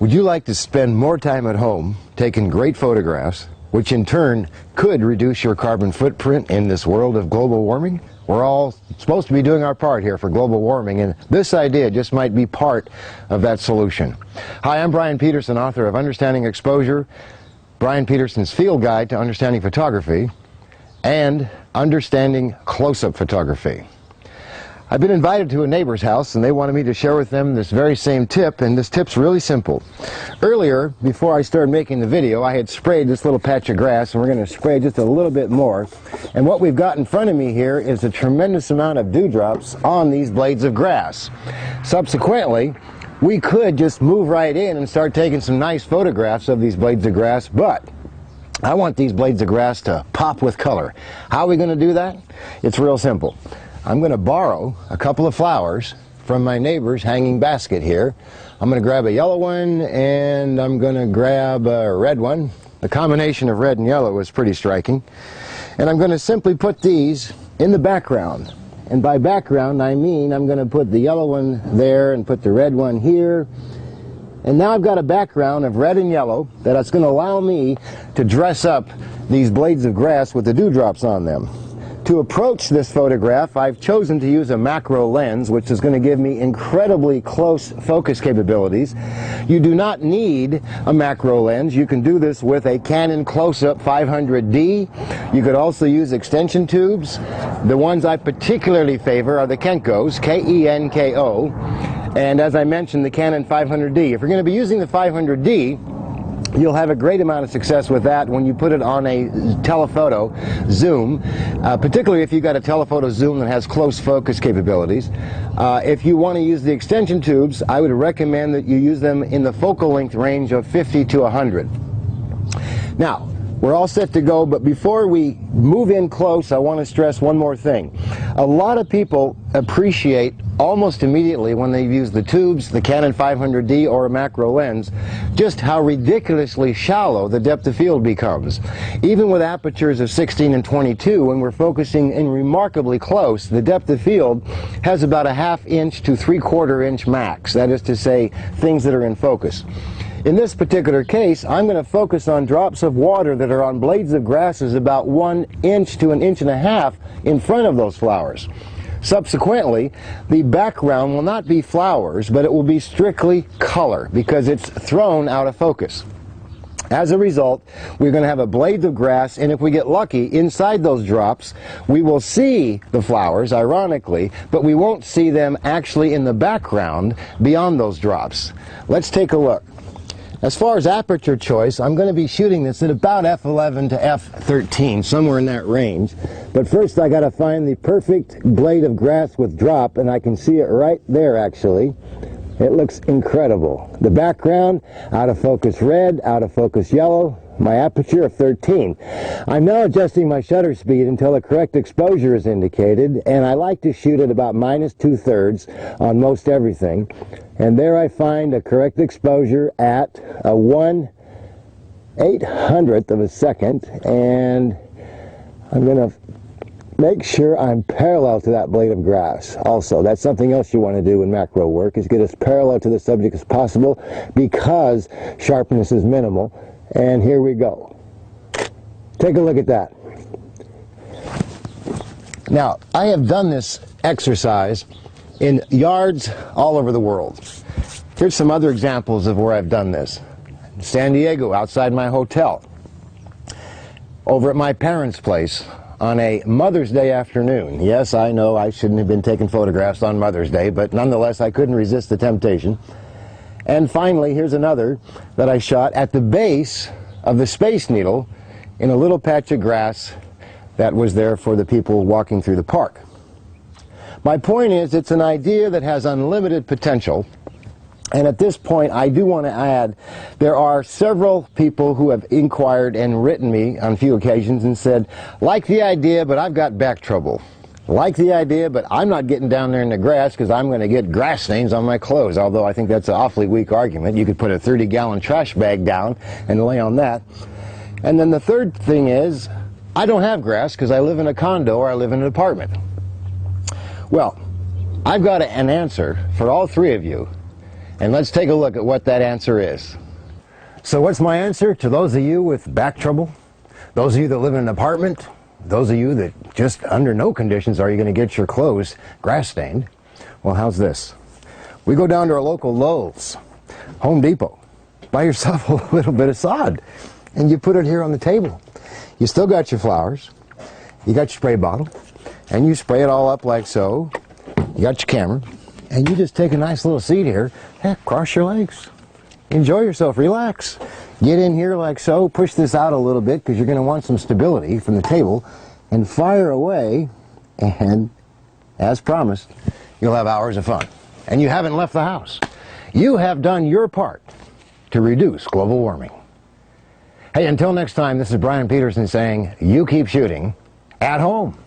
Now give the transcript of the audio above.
Would you like to spend more time at home taking great photographs, which in turn could reduce your carbon footprint in this world of global warming? We're all supposed to be doing our part here for global warming, and this idea just might be part of that solution. Hi, I'm Bryan Peterson, author of Understanding Exposure, Bryan Peterson's Field Guide to Understanding Photography, and Understanding Close-Up Photography. I've been invited to a neighbor's house and they wanted me to share with them this very same tip, and this tip's really simple. Earlier, before I started making the video, I had sprayed this little patch of grass, and we're going to spray just a little bit more. And what we've got in front of me here is a tremendous amount of dewdrops on these blades of grass. Subsequently, we could just move right in and start taking some nice photographs of these blades of grass, but I want these blades of grass to pop with color. How are we going to do that? It's real simple. I'm going to borrow a couple of flowers from my neighbor's hanging basket here. I'm going to grab a yellow one and I'm going to grab a red one. The combination of red and yellow is pretty striking. And I'm going to simply put these in the background. And by background, I mean I'm going to put the yellow one there and put the red one here. And now I've got a background of red and yellow that's going to allow me to dress up these blades of grass with the dewdrops on them. To approach this photograph, I've chosen to use a macro lens, which is going to give me incredibly close focus capabilities. You do not need a macro lens. You can do this with a Canon Close-Up 500D. You could also use extension tubes. The ones I particularly favor are the Kenkos, K-E-N-K-O. And as I mentioned, the Canon 500D. If you're going to be using the 500D, you'll have a great amount of success with that when you put it on a telephoto zoom, particularly if you've got a telephoto zoom that has close focus capabilities. If you want to use the extension tubes, I would recommend that you use them in the focal length range of 50 to 100. Now, we're all set to go, but before we move in close, I want to stress one more thing. A lot of people appreciate almost immediately when they use the tubes, the Canon 500D or a macro lens, just how ridiculously shallow the depth of field becomes. Even with apertures of 16 and 22, when we're focusing in remarkably close, the depth of field has about a ½ inch to 3/4 inch max. That is to say, things that are in focus. In this particular case, I'm going to focus on drops of water that are on blades of grasses about 1 inch to 1.5 inches in front of those flowers. Subsequently, the background will not be flowers, but it will be strictly color because it's thrown out of focus. As a result, we're going to have a blade of grass, and if we get lucky, inside those drops, we will see the flowers, ironically, but we won't see them actually in the background beyond those drops. Let's take a look. As far as aperture choice, I'm going to be shooting this at about f11 to f13, somewhere in that range. But first I got to find the perfect blade of grass with drop, and I can see it right there actually. It looks incredible. The background, out of focus red, out of focus yellow, my aperture of 13. I'm now adjusting my shutter speed until the correct exposure is indicated, and I like to shoot at about -2/3 on most everything. And there I find a correct exposure at a 1/800th of a second, and I'm going to make sure I'm parallel to that blade of grass. Also, that's something else you want to do in macro work, is get as parallel to the subject as possible because sharpness is minimal. And here we go. Take a look at that. Now, I have done this exercise in yards all over the world. Here's some other examples of where I've done this. San Diego, outside my hotel. Over at my parents' place on a Mother's Day afternoon. Yes, I know I shouldn't have been taking photographs on Mother's Day, but nonetheless I couldn't resist the temptation. And finally, here's another that I shot at the base of the Space Needle in a little patch of grass that was there for the people walking through the park. My point is, it's an idea that has unlimited potential. And at this point, I do want to add, there are several people who have inquired and written me on a few occasions and said, like the idea, but I've got back trouble. Like the idea, but I'm not getting down there in the grass because I'm going to get grass stains on my clothes, although I think that's an awfully weak argument. You could put a 30-gallon trash bag down and lay on that. And then the third thing is, I don't have grass because I live in a condo or I live in an apartment. Well, I've got an answer for all three of you. And let's take a look at what that answer is. So what's my answer to those of you with back trouble? Those of you that live in an apartment? Those of you that just under no conditions are you going to get your clothes grass stained? Well, how's this? We go down to our local Lowe's, Home Depot, buy yourself a little bit of sod, and you put it here on the table. You still got your flowers, you got your spray bottle, and you spray it all up like so. You got your camera, and you just take a nice little seat here, heck, cross your legs. Enjoy yourself, relax. Get in here like so, push this out a little bit because you're going to want some stability from the table, and fire away, and as promised, you'll have hours of fun. And you haven't left the house. You have done your part to reduce global warming. Hey, until next time, this is Bryan Peterson saying, you keep shooting at home.